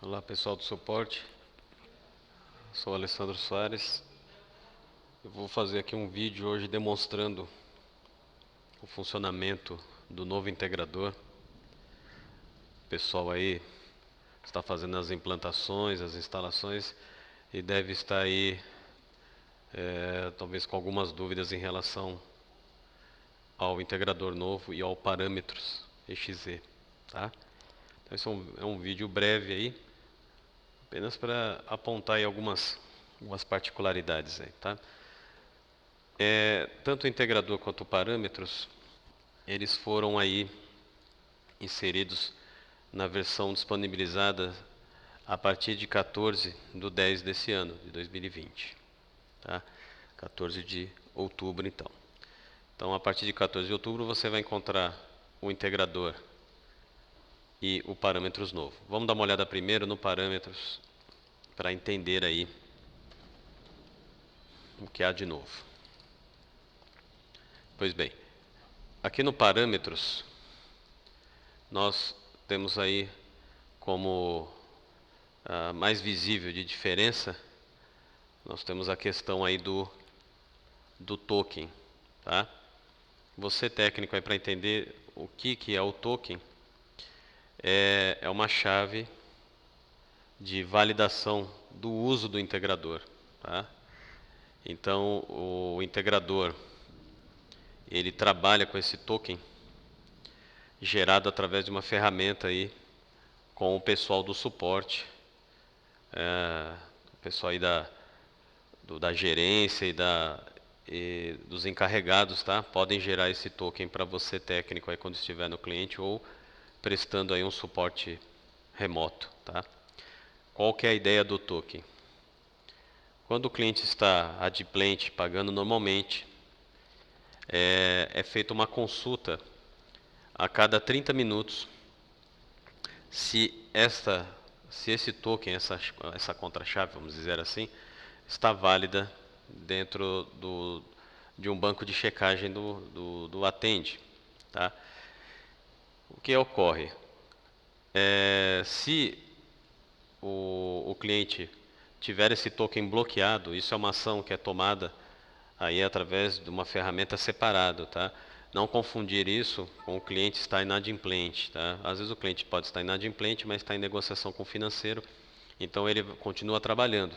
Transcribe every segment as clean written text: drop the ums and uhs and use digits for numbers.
Olá pessoal do suporte, sou Alessandro Soares. Eu vou fazer aqui um vídeo hoje demonstrando o funcionamento do novo integrador. O pessoal aí está fazendo as implantações, as instalações e deve estar aí talvez com algumas dúvidas em relação ao integrador novo e ao parâmetros exe, tá? Então esse é um vídeo breve aí, apenas para apontar aí algumas particularidades aí, tá? Tanto o integrador quanto o parâmetros, eles foram aí inseridos na versão disponibilizada a partir de 14/10 desse ano, de 2020. Tá? 14 de outubro, então. Então, a partir de 14 de outubro, você vai encontrar o integrador e o parâmetros novo. Vamos dar uma olhada primeiro no parâmetros para entender aí o que há de novo. Pois bem, aqui no parâmetros, nós temos aí como mais visível de diferença, nós temos a questão aí do token, tá? Você técnico aí para entender o que é o token, é uma chave de validação do uso do integrador, tá? Então o integrador ele trabalha com esse token gerado através de uma ferramenta aí com o pessoal do suporte, o pessoal aí da gerência e dos encarregados, tá? Podem gerar esse token para você técnico aí quando estiver no cliente ou prestando aí um suporte remoto, tá? Qual que é a ideia do token? Quando o cliente está adimplente, pagando normalmente, é feita uma consulta a cada 30 minutos se esse token, essa contra-chave, vamos dizer assim, está válida dentro de um banco de checagem do Attend, tá? O que ocorre? Se o cliente tiver esse token bloqueado, isso é uma ação que é tomada aí através de uma ferramenta separada, tá? Não confundir isso com o cliente estar inadimplente, tá? Às vezes o cliente pode estar inadimplente, mas está em negociação com o financeiro, então ele continua trabalhando.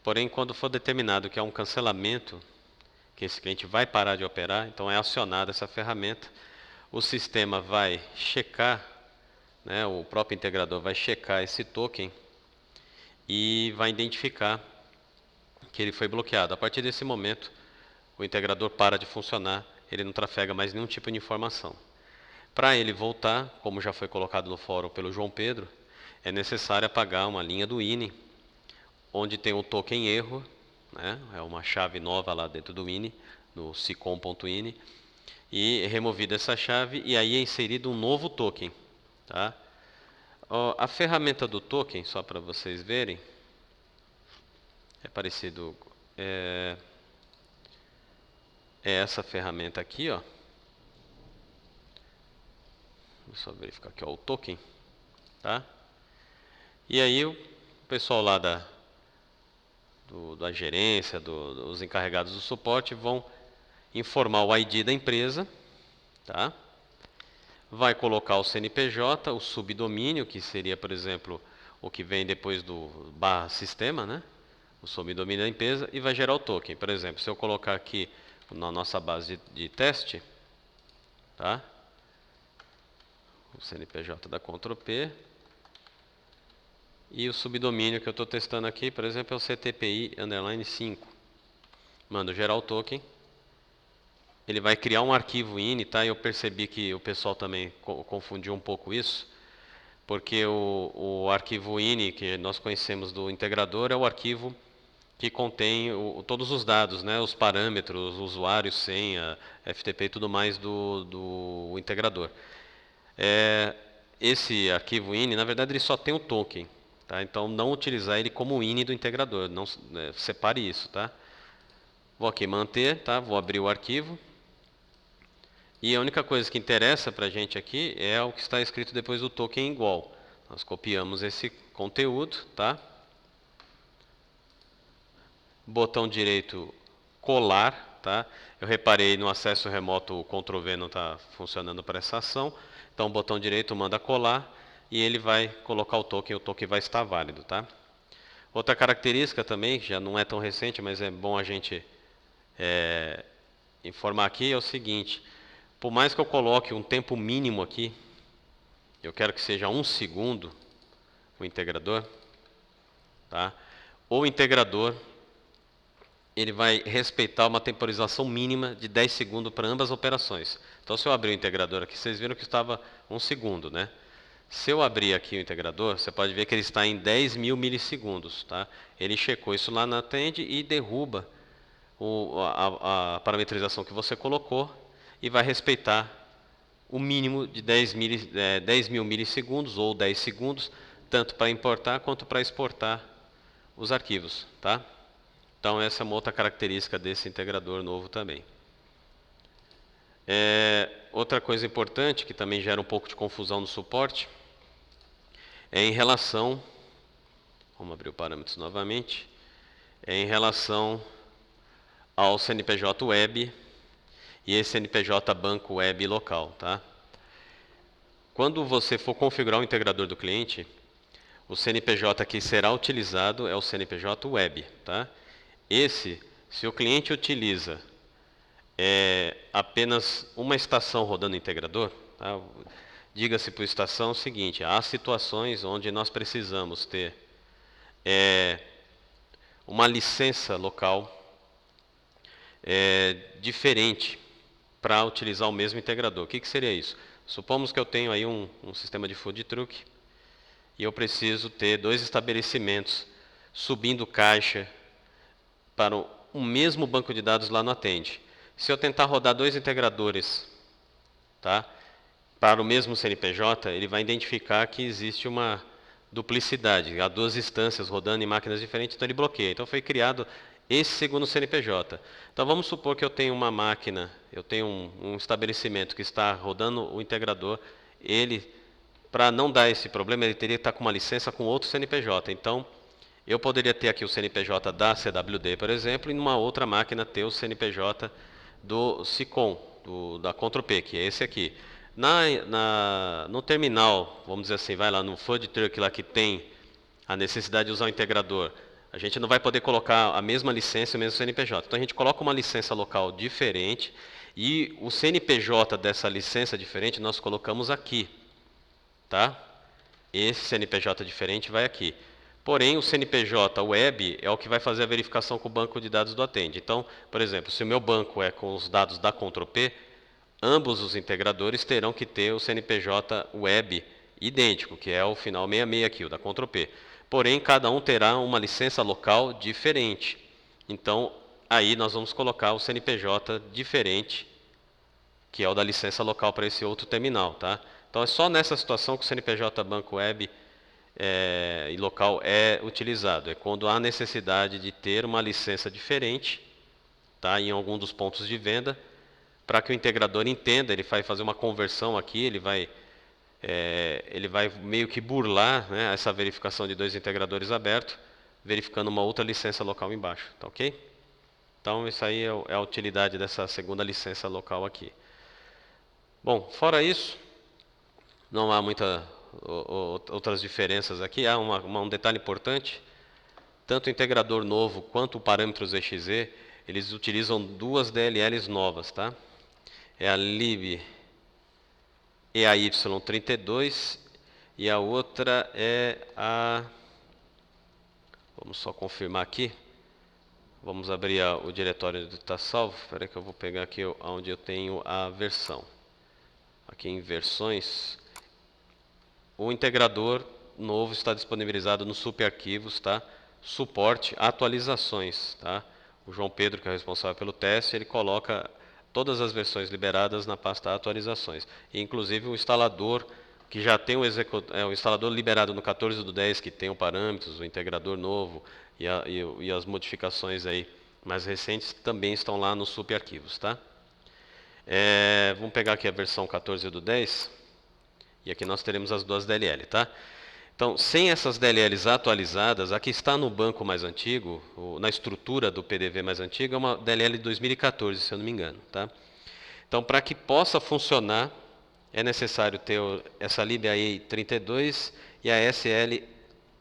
Porém, quando for determinado que há um cancelamento, que esse cliente vai parar de operar, então é acionada essa ferramenta, o sistema vai checar, né, o próprio integrador vai checar esse token e vai identificar que ele foi bloqueado. A partir desse momento, o integrador para de funcionar, ele não trafega mais nenhum tipo de informação. Para ele voltar, como já foi colocado no fórum pelo João Pedro, é necessário apagar uma linha do INI, onde tem o token erro, né? É uma chave nova lá dentro do INI, no sicom.ini, e removida essa chave, e aí é inserido um novo token. Tá? A ferramenta do token, só para vocês verem, é parecido, é essa ferramenta aqui, ó. Deixa eu só verificar aqui, ó, o token, tá? E aí o pessoal lá da gerência, dos encarregados do suporte vão informar o ID da empresa, tá? Vai colocar o CNPJ, o subdomínio, que seria, por exemplo, o que vem depois do barra sistema, né? O subdomínio da empresa, e vai gerar o token. Por exemplo, se eu colocar aqui na nossa base de teste, tá? O CNPJ da Ctrl+P, e o subdomínio que eu estou testando aqui, por exemplo, é o CTPI_5. Mando gerar o token. Ele vai criar um arquivo ini, tá? Eu percebi que o pessoal também confundiu um pouco isso, porque o arquivo ini que nós conhecemos do integrador é o arquivo que contém todos os dados, né? Os parâmetros, usuário, senha, FTP e tudo mais do integrador. Esse arquivo ini, na verdade, ele só tem o token, tá? Então, não utilizar ele como ini do integrador, não separe isso, tá? Vou aqui manter, tá? Vou abrir o arquivo. E a única coisa que interessa para a gente aqui é o que está escrito depois do token igual. Nós copiamos esse conteúdo, tá? Botão direito colar, tá? Eu reparei no acesso remoto o Ctrl V não está funcionando para essa ação. Então, botão direito manda colar e ele vai colocar o token vai estar válido, tá? Outra característica também, que já não é tão recente, mas é bom a gente informar aqui, é o seguinte: por mais que eu coloque um tempo mínimo aqui, eu quero que seja 1 segundo o integrador, tá? O integrador ele vai respeitar uma temporização mínima de 10 segundos para ambas as operações. Então, se eu abrir o integrador aqui, vocês viram que estava 1 segundo, né? Se eu abrir aqui o integrador, você pode ver que ele está em 10.000 milissegundos, tá? Ele checou isso lá na Attend e derruba a parametrização que você colocou e vai respeitar o mínimo de 10.000 milissegundos ou 10 segundos, tanto para importar quanto para exportar os arquivos, tá? Então, essa é uma outra característica desse integrador novo também. Outra coisa importante, que também gera um pouco de confusão no suporte, é em relação, vamos abrir o parâmetros novamente, é em relação ao CNPJ Web e esse CNPJ Banco Web local, tá? Quando você for configurar o integrador do cliente, o CNPJ que será utilizado é o CNPJ Web, tá? Se o cliente utiliza apenas uma estação rodando o integrador, tá? Diga-se por estação o seguinte: há situações onde nós precisamos ter uma licença local diferente para utilizar o mesmo integrador. O que seria isso? Supomos que eu tenho aí um sistema de food truck e eu preciso ter 2 estabelecimentos subindo caixa para o mesmo banco de dados lá no Attend. Se eu tentar rodar 2 integradores, tá, para o mesmo CNPJ, ele vai identificar que existe uma duplicidade. Há 2 instâncias rodando em máquinas diferentes, então ele bloqueia. Então foi criado esse segundo CNPJ. Então vamos supor que eu tenho uma máquina, eu tenho um estabelecimento que está rodando o integrador, para não dar esse problema, ele teria que estar com uma licença com outro CNPJ. Então, eu poderia ter aqui o CNPJ da CWD, por exemplo, e numa outra máquina ter o CNPJ do SICOM, da Ctrl-P, que é esse aqui. No terminal, vamos dizer assim, vai lá no food truck lá que tem a necessidade de usar o integrador, a gente não vai poder colocar a mesma licença e o mesmo CNPJ. Então a gente coloca uma licença local diferente e o CNPJ dessa licença diferente nós colocamos aqui, tá? Esse CNPJ diferente vai aqui. Porém, o CNPJ web é o que vai fazer a verificação com o banco de dados do Attend. Então, por exemplo, se o meu banco é com os dados da Ctrl-P, ambos os integradores terão que ter o CNPJ web idêntico, que é o final 66 aqui, o da Ctrl-P. Porém, cada um terá uma licença local diferente. Então, aí nós vamos colocar o CNPJ diferente, que é o da licença local para esse outro terminal, tá? Então, é só nessa situação que o CNPJ Banco Web e local é utilizado. É quando há necessidade de ter uma licença diferente, tá, em algum dos pontos de venda, para que o integrador entenda, ele vai fazer uma conversão aqui, ele vai meio que burlar, né, essa verificação de 2 integradores abertos, verificando uma outra licença local embaixo, tá ok? Então, isso aí é a utilidade dessa segunda licença local aqui. Bom, fora isso, não há outras diferenças aqui. Há um detalhe importante: tanto o integrador novo quanto o parâmetros exe, eles utilizam 2 DLLs novas, tá? É a lib EAY32 e a outra é a... Vamos só confirmar aqui. Vamos abrir o diretório onde está salvo. Espera aí que eu vou pegar aqui onde eu tenho a versão. Aqui em versões, o integrador novo está disponibilizado no subarquivos, tá? Suporte, atualizações, tá? O João Pedro, que é responsável pelo teste, ele coloca todas as versões liberadas na pasta atualizações. E, inclusive o instalador que já tem o instalador liberado no 14/10, que tem o parâmetros, o integrador novo e as modificações aí mais recentes, também estão lá nos subarquivos, tá? Vamos pegar aqui a versão 14/10 e aqui nós teremos as 2 DLL, tá? Então, sem essas DLLs atualizadas, a que está no banco mais antigo, na estrutura do PDV mais antigo, é uma DLL de 2014, se eu não me engano. Tá? Então, para que possa funcionar, é necessário ter essa LibAE 32 e a SSL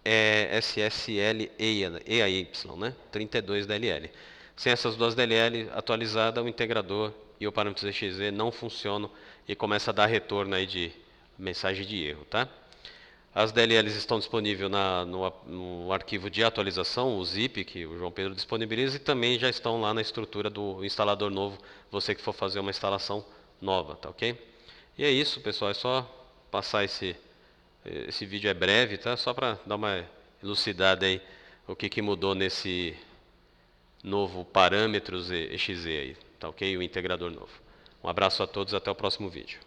EAY, né? 32 DLL. Sem essas duas DLL atualizadas, o integrador e o parâmetro exe não funcionam e começa a dar retorno aí de mensagem de erro. Tá? As DLLs estão disponíveis no arquivo de atualização, o zip, que o João Pedro disponibiliza, e também já estão lá na estrutura do instalador novo, você que for fazer uma instalação nova, tá ok? E é isso, pessoal, é só passar esse vídeo é breve, tá? Só para dar uma elucidada aí, o que mudou nesse novo parâmetros exe aí, tá ok? O integrador novo. Um abraço a todos, até o próximo vídeo.